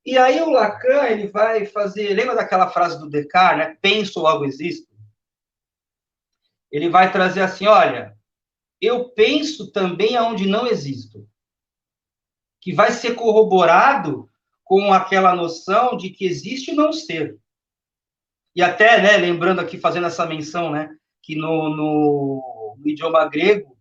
E aí o Lacan, ele vai fazer, lembra daquela frase do Descartes, né? Penso, logo existo? Ele vai trazer assim, olha, eu penso também aonde não existo, que vai ser corroborado com aquela noção de que existe não ser. E até, né, lembrando aqui, fazendo essa menção, né, que no idioma grego,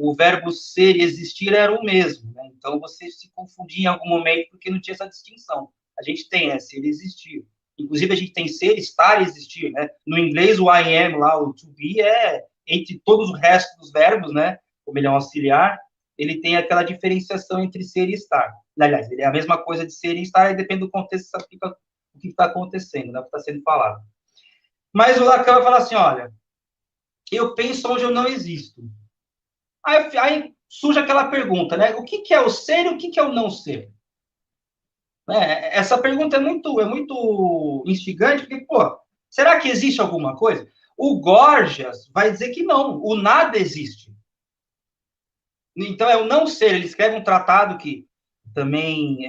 o verbo ser e existir era o mesmo. Né? Então, você se confundia em algum momento porque não tinha essa distinção. A gente tem ser e existir. Inclusive, a gente tem ser, estar e existir. Né? No inglês, o I am, lá, o to be, entre todos os restos dos verbos, né, como ele é um auxiliar, ele tem aquela diferenciação entre ser e estar. Aliás, ele é a mesma coisa de ser e estar, e depende do contexto, o que está acontecendo, né, o que está sendo falado. Mas o Lacan vai falar assim, olha, eu penso onde eu não existo. Aí surge aquela pergunta, né? O que é o ser e o que é o não ser? Né? Essa pergunta é muito instigante, porque, pô, será que existe alguma coisa? O Gorgias vai dizer que não, o nada existe. Então, é o não ser. Ele escreve um tratado que também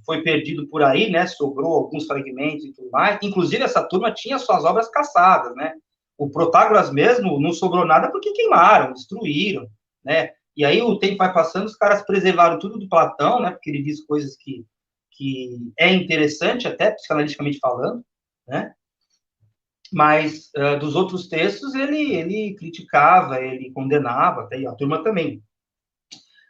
foi perdido por aí, né? Sobrou alguns fragmentos e tudo mais. Inclusive, essa turma tinha suas obras caçadas, né? O Protágoras mesmo não sobrou nada porque queimaram, destruíram, né? E aí o tempo vai passando, os caras preservaram tudo do Platão, né? Porque ele diz coisas que é interessante, até psicanaliticamente falando, né? Mas dos outros textos ele criticava, ele condenava, até, e a turma também.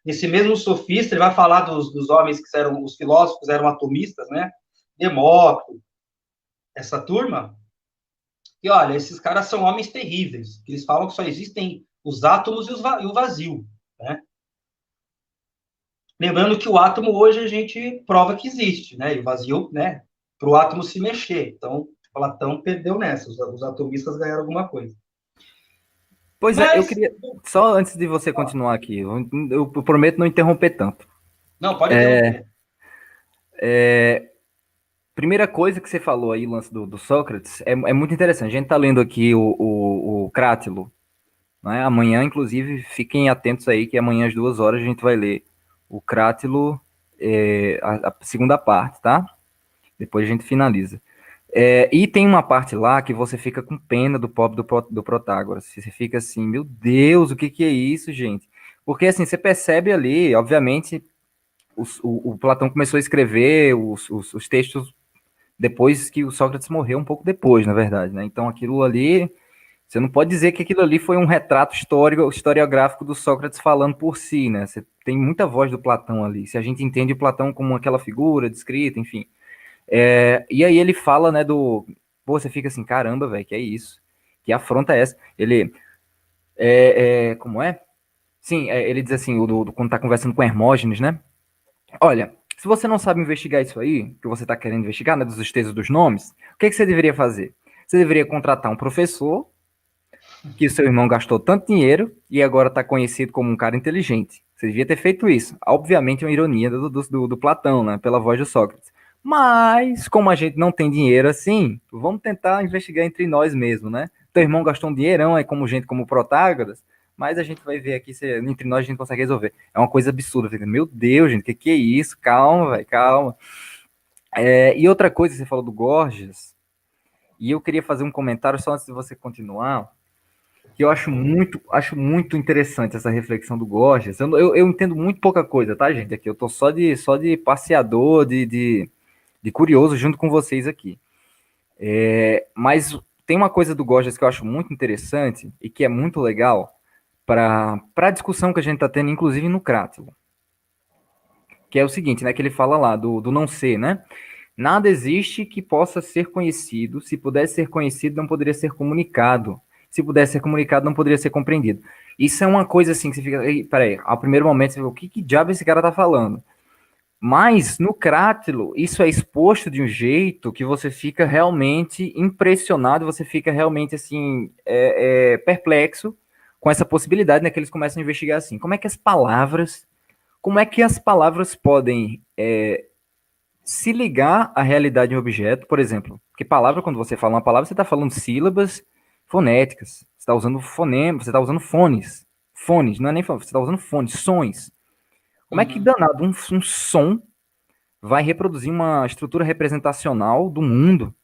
Nesse mesmo sofista, ele vai falar dos homens que eram, os filósofos eram atomistas, né? Demócrito, essa turma. E olha, esses caras são homens terríveis, que eles falam que só existem os átomos e o vazio, né? Lembrando que o átomo hoje a gente prova que existe, né? E o vazio, né? Para o átomo se mexer. Então, Platão perdeu nessa, os atomistas ganharam alguma coisa. Pois é, eu Mas, queria, só antes de você continuar aqui, eu prometo não interromper tanto. não, pode interromper. Primeira coisa que você falou aí, o lance do Sócrates, é muito interessante. A gente tá lendo aqui o Crátilo, né? Amanhã, inclusive, fiquem atentos aí que amanhã às 2 horas a gente vai ler o Crátilo, a segunda parte, tá? Depois a gente finaliza. E tem uma parte lá que você fica com pena do pobre do Protágoras. Você fica assim, meu Deus, o que que é isso, gente? Porque assim, você percebe ali, obviamente, o Platão começou a escrever os textos depois que o Sócrates morreu, um pouco depois, na verdade, né? Então aquilo ali, você não pode dizer que aquilo ali foi um retrato histórico, historiográfico do Sócrates falando por si, né? Você tem muita voz do Platão ali. Se a gente entende o Platão como aquela figura descrita, enfim. E aí ele fala, né, do. Pô, você fica assim, caramba, velho, que é isso? Que afronta é essa? Ele. Como é? Sim, ele diz assim, quando tá conversando com Hermógenes, né? Olha, se você não sabe investigar isso aí, que você está querendo investigar, né, dos textos dos nomes, o que você deveria fazer? Você deveria contratar um professor que o seu irmão gastou tanto dinheiro e agora está conhecido como um cara inteligente. Você devia ter feito isso. Obviamente, é uma ironia do Platão, né, pela voz de Sócrates. Mas, como a gente não tem dinheiro assim, vamos tentar investigar entre nós mesmo, né? Teu irmão gastou um dinheirão aí como gente como Protágoras, mas a gente vai ver aqui se entre nós a gente consegue resolver. É uma coisa absurda. Fica, meu Deus, gente, que é isso? Calma, velho, calma. E outra coisa, você falou do Gorgias, e eu queria fazer um comentário só antes de você continuar, que eu acho muito interessante essa reflexão do Gorgias. Eu entendo muito pouca coisa, tá, gente? Aqui eu tô só de passeador, de curioso junto com vocês aqui. Mas tem uma coisa do Gorgias que eu acho muito interessante e que é muito legal para a discussão que a gente está tendo, inclusive no Crátilo, que é o seguinte, né? Que ele fala lá do não ser, né? Nada existe que possa ser conhecido. Se pudesse ser conhecido, não poderia ser comunicado. Se pudesse ser comunicado, não poderia ser compreendido. Isso é uma coisa assim que você fica. Peraí, ao primeiro momento você fica, o que diabo esse cara tá falando? Mas no Crátilo, isso é exposto de um jeito que você fica realmente impressionado, você fica realmente assim, perplexo com essa possibilidade, né? Que eles começam a investigar assim. Como é que as palavras podem se ligar à realidade de um objeto, por exemplo, porque palavra, quando você fala uma palavra, você está falando sílabas fonéticas, você está usando fonema, você está usando fones. Fones, não é nem fones, você está usando fones, sons. Como é que Uhum. danado um som vai reproduzir uma estrutura representacional do mundo.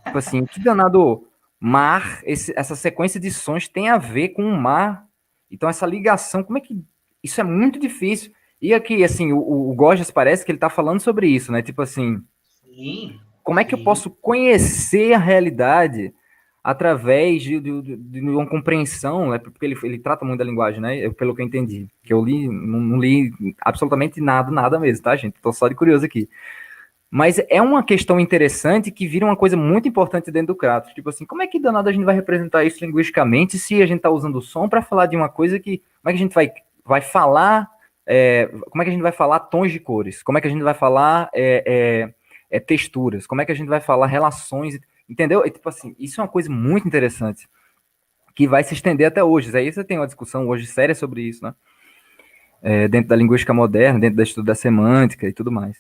Tipo assim, que danado mar, essa sequência de sons tem a ver com o mar. Então, essa ligação, como é que. Isso é muito difícil. E aqui, assim, o Gorgias parece que ele tá falando sobre isso, né? Tipo assim, Sim, como é que eu sim. posso conhecer a realidade através de uma compreensão, né? Porque ele trata muito da linguagem, né? Pelo que eu entendi. Que eu li, não li absolutamente nada mesmo, tá, gente? Tô só de curioso aqui. Mas é uma questão interessante que vira uma coisa muito importante dentro do Kratos. Tipo assim, como é que danado a gente vai representar isso linguisticamente se a gente está usando o som para falar de uma coisa que. Como é que a gente vai falar. Como é que a gente vai falar tons de cores? Como é que a gente vai falar texturas? Como é que a gente vai falar relações? Entendeu? E, tipo assim, isso é uma coisa muito interessante que vai se estender até hoje. Aí você tem uma discussão hoje séria sobre isso, né? Dentro da linguística moderna, dentro do estudo da semântica e tudo mais.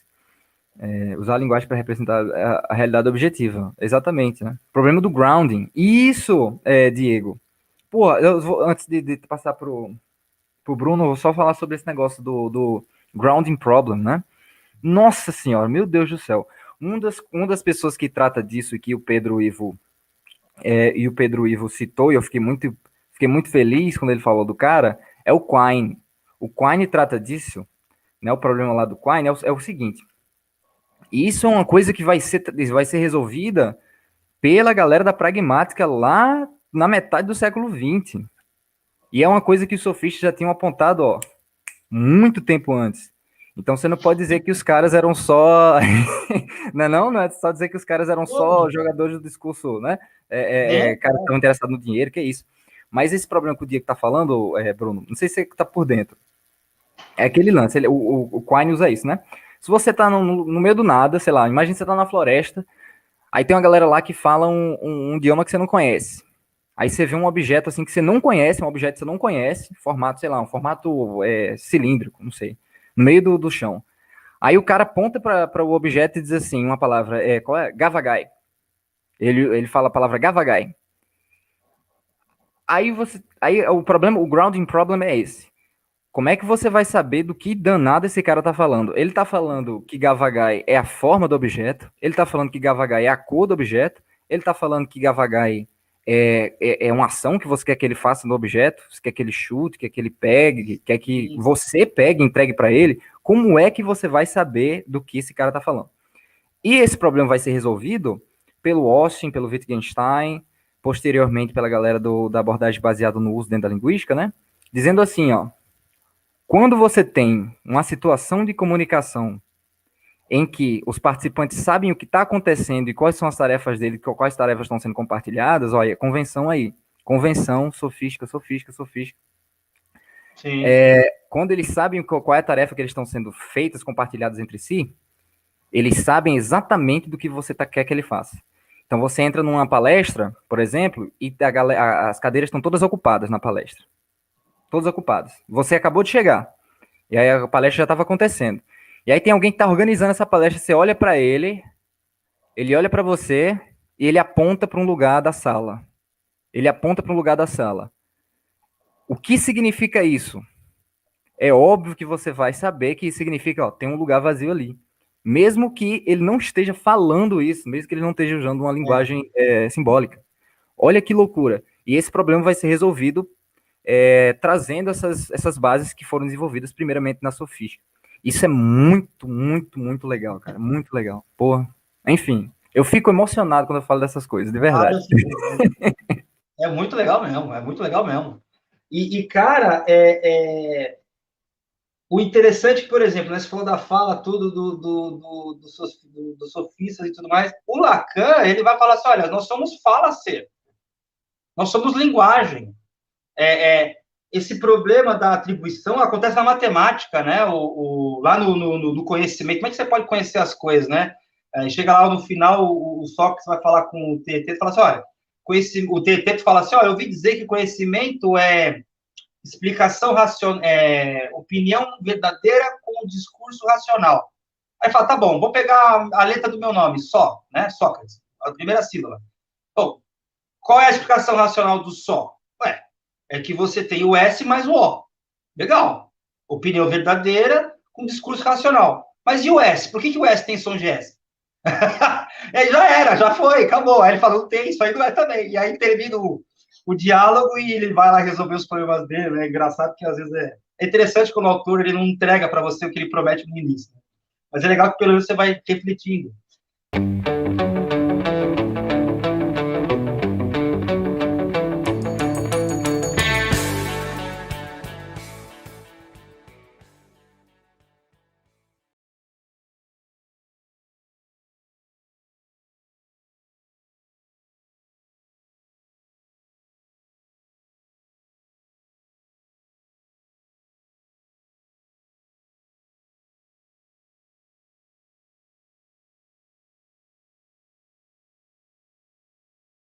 Usar a linguagem para representar a realidade objetiva. Exatamente, né? Problema do grounding. Isso, Diego. Pô, antes de passar pro Bruno, eu vou só falar sobre esse negócio do grounding problem, né? Nossa senhora, meu Deus do céu. Uma das pessoas que trata disso e que o Pedro Ivo citou, e eu fiquei muito feliz quando ele falou do cara, é o Quine. O Quine trata disso, né? O problema lá do Quine é o seguinte. E isso é uma coisa que vai ser resolvida pela galera da pragmática lá na metade do século XX. E é uma coisa que os sofistas já tinham apontado, ó, muito tempo antes. Então você não pode dizer que os caras eram só. Não é só dizer que os caras eram só Pô, jogadores do discurso, né? né? Cara, estão interessados no dinheiro, que é isso. Mas esse problema que o Diego tá falando, Bruno, não sei se você tá por dentro. É aquele lance, o Quine usa isso, né? Se você tá no meio do nada, sei lá, imagina você tá na floresta, aí tem uma galera lá que fala um idioma que você não conhece. Aí você vê um objeto assim que você não conhece, um objeto que você não conhece, formato, sei lá, um formato cilíndrico, não sei, no meio do chão. Aí o cara aponta para o objeto e diz assim, uma palavra, qual é? Gavagai. Ele fala a palavra Gavagai. Aí o problema, o grounding problem é esse. Como é que você vai saber do que danado esse cara tá falando? Ele tá falando que Gavagai é a forma do objeto, ele tá falando que Gavagai é a cor do objeto, ele tá falando que Gavagai é uma ação que você quer que ele faça no objeto, você quer que ele chute, quer que ele pegue, quer que Sim. você pegue e entregue para ele. Como é que você vai saber do que esse cara tá falando? E esse problema vai ser resolvido pelo Austin, pelo Wittgenstein, posteriormente pela galera da abordagem baseada no uso dentro da linguística, né? Dizendo assim, ó, quando você tem uma situação de comunicação em que os participantes sabem o que está acontecendo e quais são as tarefas dele, quais tarefas estão sendo compartilhadas, olha, convenção aí. Convenção, sofística, sofística, sofística. Sim. Quando eles sabem qual é a tarefa que eles estão sendo feitas, compartilhadas entre si, eles sabem exatamente do que você quer que ele faça. Então você entra numa palestra, por exemplo, e as cadeiras estão todas ocupadas na palestra. Todas ocupadas. Você acabou de chegar. E aí a palestra já estava acontecendo. E aí tem alguém que está organizando essa palestra, você olha para ele olha para você e ele aponta para um lugar da sala. Ele aponta para um lugar da sala. O que significa isso? É óbvio que você vai saber que significa, ó, tem um lugar vazio ali. Mesmo que ele não esteja falando isso, mesmo que ele não esteja usando uma É. linguagem simbólica. Olha que loucura. E esse problema vai ser resolvido trazendo essas bases que foram desenvolvidas primeiramente na sofística. Isso é muito, muito, muito legal, cara. Muito legal. Porra. Enfim, eu fico emocionado quando eu falo dessas coisas, de Ah, verdade. eu fico, é muito legal mesmo, é muito legal mesmo. Cara, o interessante, por exemplo, né, você falou da fala tudo dos sofistas e tudo mais. O Lacan, ele vai falar assim: olha, nós somos fala-ser, nós somos linguagem. É, é, esse problema da atribuição acontece na matemática, né? Lá no conhecimento. Como é que você pode conhecer as coisas, né? Chega lá no final, o Sócrates vai falar com o TT e fala assim: olha, o TT fala assim: olha, eu ouvi dizer que conhecimento é explicação racional, opinião verdadeira com discurso racional. Aí fala, tá bom, vou pegar a letra do meu nome, só, né? Sócrates, a primeira sílaba. Bom, qual é a explicação racional do só? Ué, é que você tem o S mais o O. Legal. Opinião verdadeira com discurso racional. Mas e o S? Por que o S tem som de S? Aí já era, já foi, acabou. Aí ele falou, não tem, isso aí não é também. E aí termina o diálogo e ele vai lá resolver os problemas dele, né? É engraçado que às vezes é interessante quando o autor ele não entrega para você o que ele promete no início. Né? Mas é legal que pelo menos você vai refletindo.